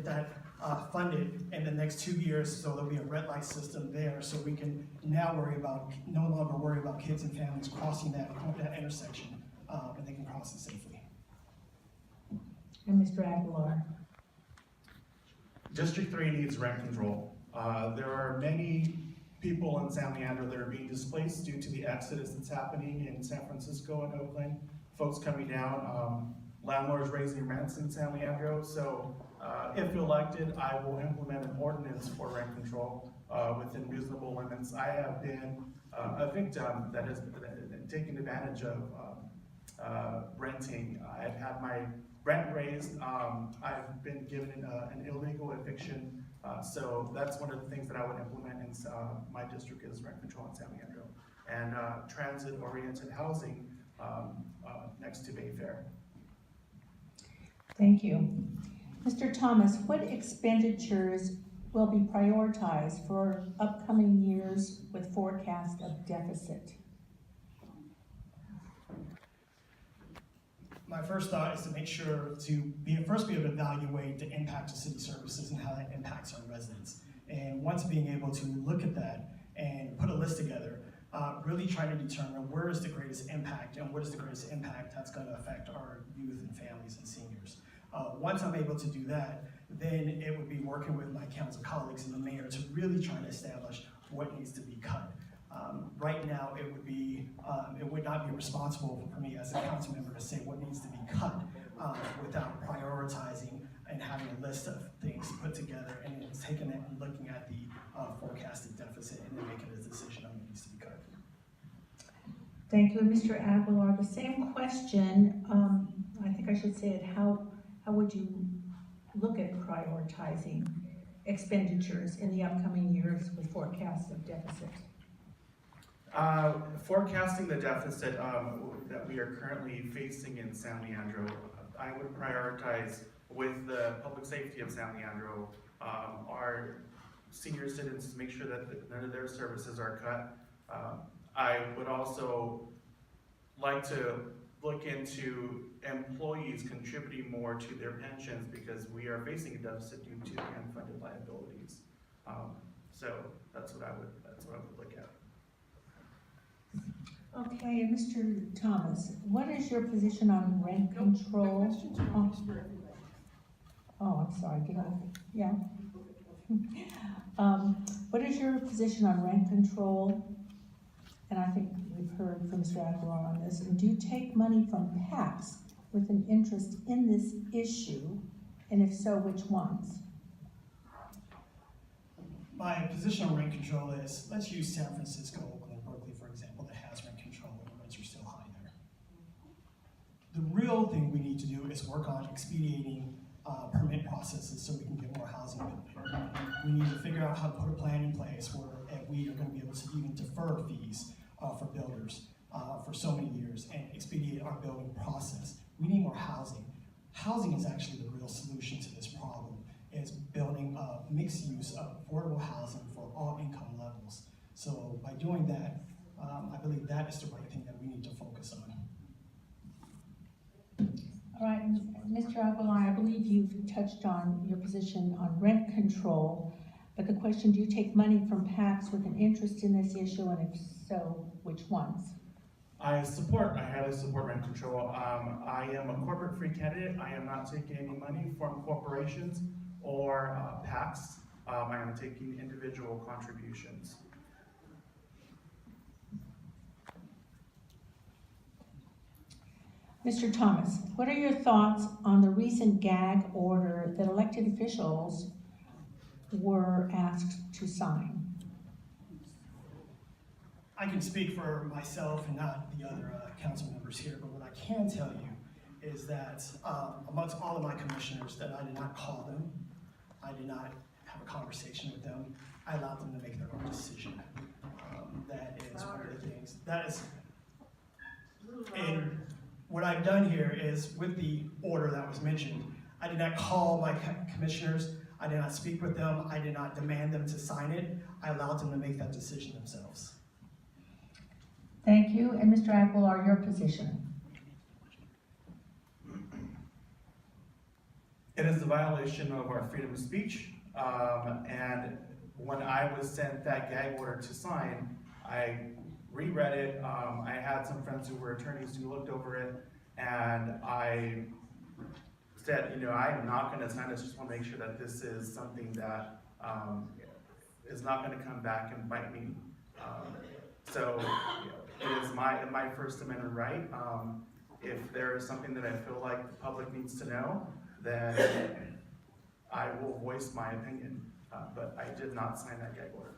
that funded in the next 2 years, so there'll be a red light system there, so we can now no longer worry about kids and families crossing that intersection, and they can cross it safely. And Mr. Aguilar. District 3 needs rent control. There are many people in San Leandro that are being displaced due to the exodus that's happening in San Francisco and Oakland. Folks coming down, landlords raising rents in San Leandro. So if elected, I will implement an ordinance for rent control within reasonable limits. I have been a victim that has taken advantage of renting. I've had my rent raised. I've been given an illegal eviction. So that's one of the things that I would implement in my district is rent control in San Leandro. And transit-oriented housing next to Bayfair. Thank you. Mr. Thomas, what expenditures will be prioritized for upcoming years with forecast of deficit? My first thought is to make sure to first be able to evaluate the impact of city services and how that impacts our residents. And once being able to look at that and put a list together, really trying to determine where is the greatest impact and what is the greatest impact that's going to affect our youth and families and seniors. Once I'm able to do that, then it would be working with my council colleagues and the mayor to really try to establish what needs to be cut. Right now, it would not be responsible for me as a council member to say what needs to be cut without prioritizing and having a list of things put together and then taking it and looking at the forecasted deficit and then making a decision on what needs to be cut. Thank you. And Mr. Aguilar, the same question, I think I should say it, how would you look at prioritizing expenditures in the upcoming years with forecasts of deficit? Forecasting the deficit that we are currently facing in San Leandro, I would prioritize with the public safety of San Leandro, our senior citizens, to make sure that none of their services are cut. I would also like to look into employees contributing more to their pensions because we are facing a deficit due to unfunded liabilities. So that's what I would look at. Okay, and Mr. Thomas, what is your position on rent control? Oh, I'm sorry, did I? Yeah. What is your position on rent control? And I think we've heard from Mr. Aguilar on this. And do you take money from PACs with an interest in this issue? And if so, which ones? My position on rent control is, let's use San Francisco, Oakland, Berkeley, for example, that has rent control and the rents are still high there. The real thing we need to do is work on expediting permit processes so we can get more housing built here. We need to figure out how to put a plan in place where we are going to be able to even defer fees for builders for so many years and expedite our building process. We need more housing. Housing is actually the real solution to this problem, is building mixed use of affordable housing for all income levels. So by doing that, I believe that is the right thing that we need to focus on. All right, Mr. Aguilar, I believe you've touched on your position on rent control, but the question, do you take money from PACs with an interest in this issue, and if so, which ones? I highly support rent control. I am a corporate-free candidate. I am not taking any money from corporations or PACs. I am taking individual contributions. Mr. Thomas, what are your thoughts on the recent gag order that elected officials were asked to sign? I can speak for myself and not the other council members here, but what I can tell you is that amongst all of my commissioners, that I did not call them, I did not have a conversation with them, I allowed them to make their own decision. That is one of the things. That is, and what I've done here is, with the order that was mentioned, I did not call my commissioners, I did not speak with them, I did not demand them to sign it, I allowed them to make that decision themselves. Thank you, and Mr. Aguilar, your position. It is a violation of our freedom of speech, and when I was sent that gag order to sign, I reread it. I had some friends who were attorneys who looked over it, and I said, you know, I am not gonna sign this, just wanna make sure that this is something that, is not gonna come back and bite me. So, you know, it is my First Amendment right. If there is something that I feel like the public needs to know, then I will voice my opinion, but I did not sign that gag order.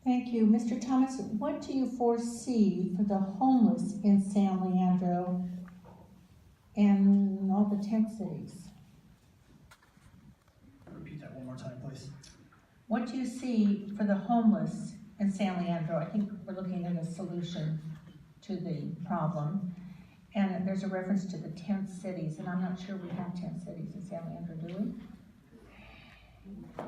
Thank you. Mr. Thomas, what do you foresee for the homeless in San Leandro and all the tent cities? Repeat that one more time, please. What do you see for the homeless in San Leandro? I think we're looking at a solution to the problem. And there's a reference to the tent cities, and I'm not sure we have tent cities in San Leandro, do we?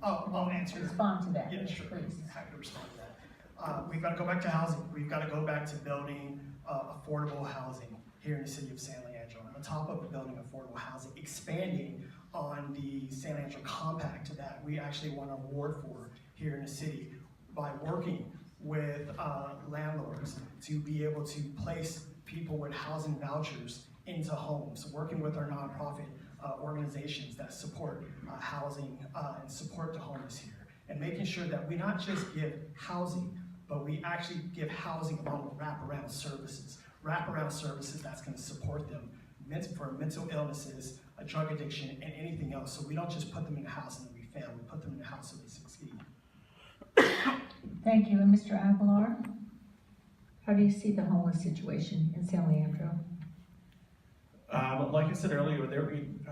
I'll answer. Respond to that, Yeah, yes, sure. please. Happy to respond to that. We've got to go back to housing. We've got to go back to building affordable housing here in the city of San Leandro. On top of building affordable housing, expanding on the San Leandro Compact that we actually won an award for here in the city by working with landlords to be able to place people with housing vouchers into homes, working with our nonprofit organizations that support housing and support the homeless here, and making sure that we not just give housing, but we actually give housing along with wraparound services that's going to support them for mental illnesses, drug addiction, and anything else. So we don't just put them in a house and then we fail, we put them in a house so they succeed. Thank you. And Mr. Aguilar, how do you see the homeless situation in San Leandro? Like I said earlier,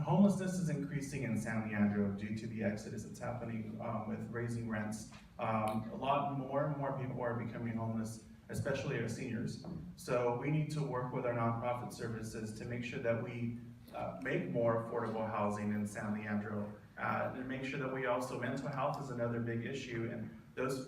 homelessness is increasing in San Leandro due to the exodus that's happening with raising rents. A lot more and more people are becoming homeless, especially our seniors. So we need to work with our nonprofit services to make sure that we make more affordable housing in San Leandro, and make sure that we also, mental health is another big issue, and there's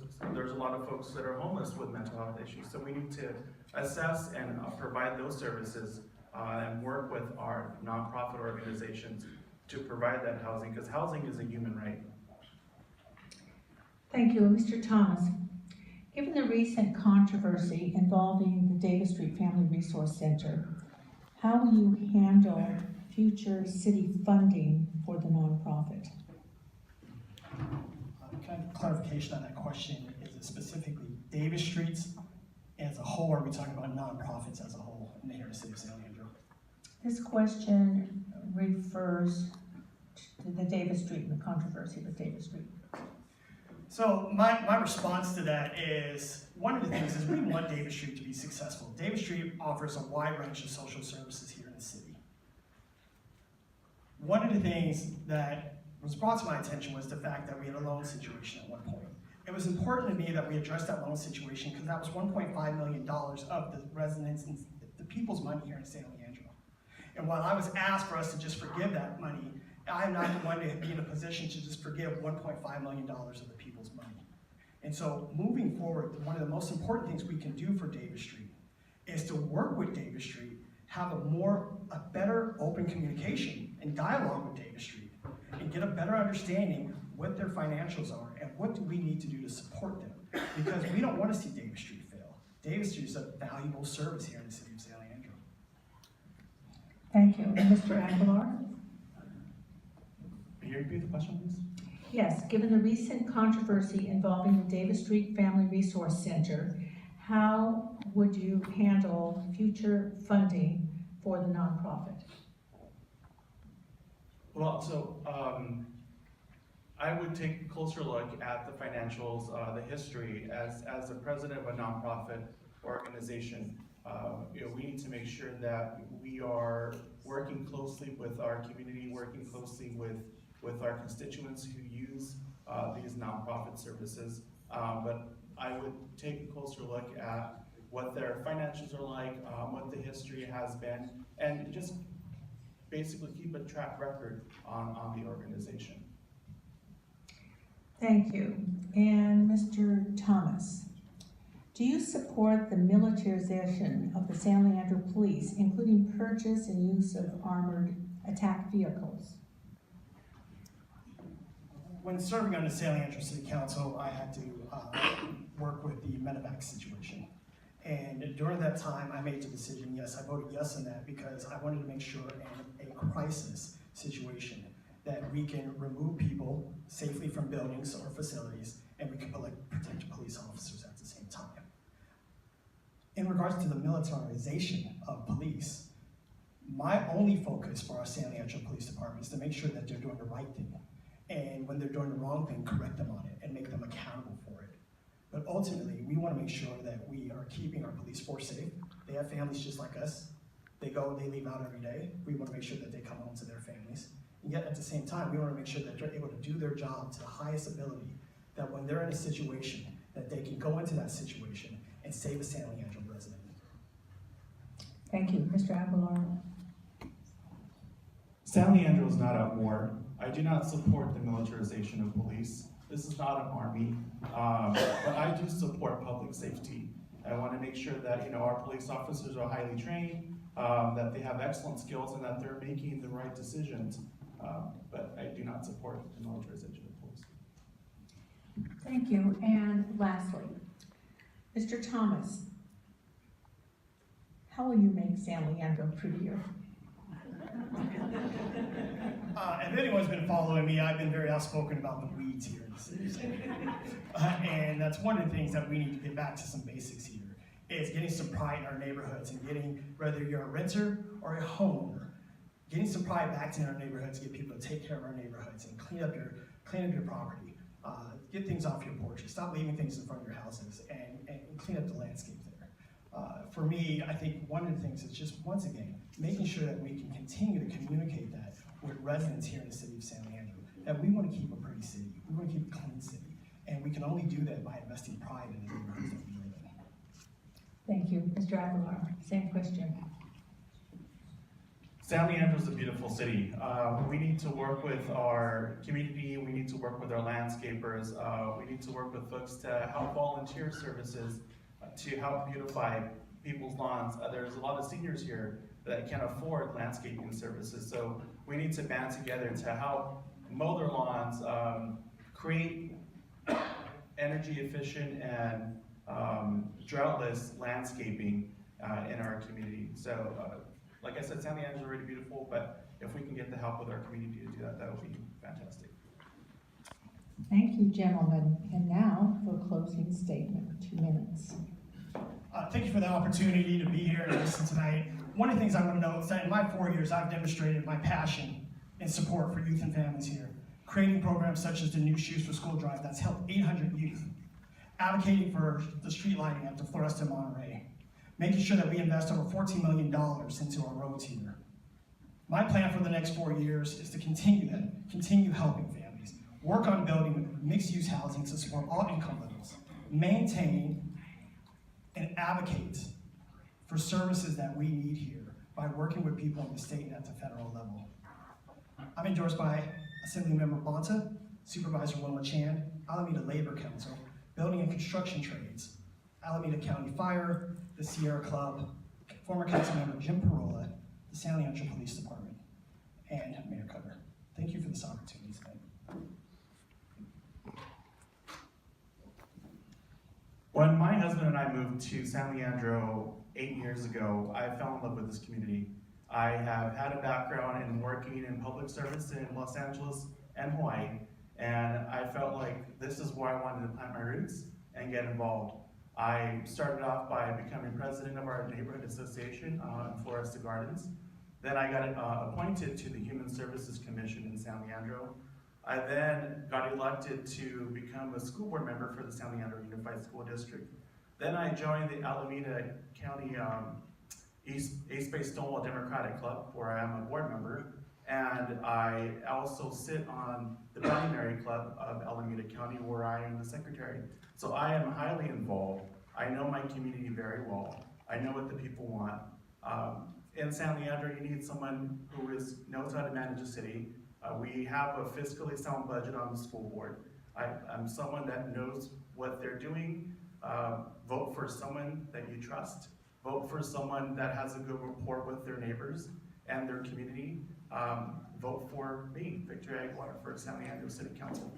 a lot of folks that are homeless with mental health issues. So we need to assess and provide those services and work with our nonprofit organizations to provide that housing, because housing is a human right. Thank you. And Mr. Thomas, given the recent controversy involving the Davis Street Family Resource Center, how will you handle future city funding for the nonprofit? Kind of clarification on that question, is it specifically Davis Streets as a whole, or are we talking about nonprofits as a whole in the city of San Leandro? This question refers to the Davis Street and the controversy with Davis Street. So my response to that is, one of the things is we want Davis Street to be successful. Davis Street offers a wide range of social services here in the city. One of the things that was brought to my attention was the fact that we had a loan situation at one point. It was important to me that we addressed that loan situation because that was $1.5 million of the residents and the people's money here in San Leandro. And while I was asked for us to just forgive that money, I am not the one to be in a position to just forgive $1.5 million of the people's money. And so moving forward, one of the most important things we can do for Davis Street is to work with Davis Street, have a better open communication and dialogue with Davis Street, and get a better understanding what their financials are and what do we need to do to support them. Because we don't want to see Davis Street fail. Davis Street is a valuable service here in the city of San Leandro. Thank you. And Mr. Aguilar? Can you repeat the question, please? Yes, given the recent controversy involving the Davis Street Family Resource Center, how would you handle future funding for the nonprofit? Well, so I would take a closer look at the financials, the history. As the president of a nonprofit organization, we need to make sure that we are working closely with our community, working closely with our constituents who use these nonprofit services. But I would take a closer look at what their financials are like, what the history has been, and just basically keep a track record on the organization. Thank you. And Mr. Thomas, Do you support the militarization of the San Leandro Police, including purchase and use of armored attack vehicles? When serving on the San Leandro City Council, I had to work with the medevac situation. And during that time, I made the decision, yes, I voted yes on that because I wanted to make sure in a crisis situation that we can remove people safely from buildings or facilities and we can protect police officers at the same time. In regards to the militarization of police, my only focus for our San Leandro Police Department is to make sure that they're doing the right thing. And when they're doing the wrong thing, correct them on it and make them accountable for it. But ultimately, we want to make sure that we are keeping our police force safe. They have families just like us. They leave out every day. We want to make sure that they come home to their families. And yet at the same time, we want to make sure that they're able to do their job to the highest ability, that when they're in a situation, that they can go into that situation and save a San Leandro resident. Thank you. Mr. Aguilar. San Leandro is not at war. I do not support the militarization of police. This is not an army, but I do support public safety. I want to make sure that our police officers are highly trained, that they have excellent skills, and that they're making the right decisions. But I do not support the militarization of police. Thank you. And lastly, Mr. Thomas, how will you make San Leandro prettier? If anyone's been following me, I've been very outspoken about the weeds here in the city. And that's one of the things that we need to get back to some basics here, is getting some pride in our neighborhoods and getting, whether you're a renter or a homeowner, getting some pride back in our neighborhoods, get people to take care of our neighborhoods and clean up your property. Get things off your porches, stop leaving things in front of your houses, and clean up the landscape there. For me, I think one of the things is just, once again, making sure that we can continue to communicate that with residents here in the city of San Leandro, that we want to keep a pretty city, we want to keep a clean city, and we can only do that by investing pride in the neighborhoods that we live in. Thank you. Mr. Aguilar, same question. San Leandro is a beautiful city. We need to work with our community, we need to work with our landscapers, we need to work with folks to help volunteer services to help beautify people's lawns. There's a lot of seniors here that can't afford landscaping services, so we need to band together to help mow their lawns, create energy efficient and droughtless landscaping in our community. So like I said, San Leandro is already beautiful, but if we can get the help with our community to do that, that would be fantastic. Thank you, gentlemen. And now for a closing statement, 2 minutes. Thank you for the opportunity to be here and listen tonight. One of the things I want to note is that in my 4 years, I've demonstrated my passion and support for youth and families here, creating programs such as the New Shoes for School Drive that's helped 800 youth, advocating for the street lighting at the Floresta Monterey, making sure that we invest over $14 million into our roads here. My plan for the next 4 years is to continue helping families, work on building mixed-use housing to support all income levels, maintain and advocate for services that we need here by working with people in the state and at the federal level. I'm endorsed by Assemblymember Bonta, Supervisor Wilma Chan, Alameda Labor Council, Building and Construction Trades, Alameda County Fire, the Sierra Club, former Councilmember Jim Parola, the San Leandro Police Department, and Mayor Cutler. Thank you for this opportunity tonight. When my husband and I moved to San Leandro 8 years ago, I fell in love with this community. I have had a background in working in public service in Los Angeles and Hawaii, and I felt like this is where I wanted to plant my roots and get involved. I started off by becoming president of our neighborhood association in Floresta Gardens. Then I got appointed to the Human Services Commission in San Leandro. I then got elected to become a school board member for the San Leandro Unified School District. Then I joined the Alameda County East Bay Stonewall Democratic Club, where I am a board member. And I also sit on the Primary Club of Alameda County, where I am the secretary. So I am highly involved. I know my community very well. I know what the people want. In San Leandro, you need someone who knows how to manage a city. We have a fiscally sound budget on the school board. I'm someone that knows what they're doing. vote for someone that you trust, vote for someone that has a good rapport with their neighbors and their community. Vote for me, Victor Aguilar, for San Leandro City Council.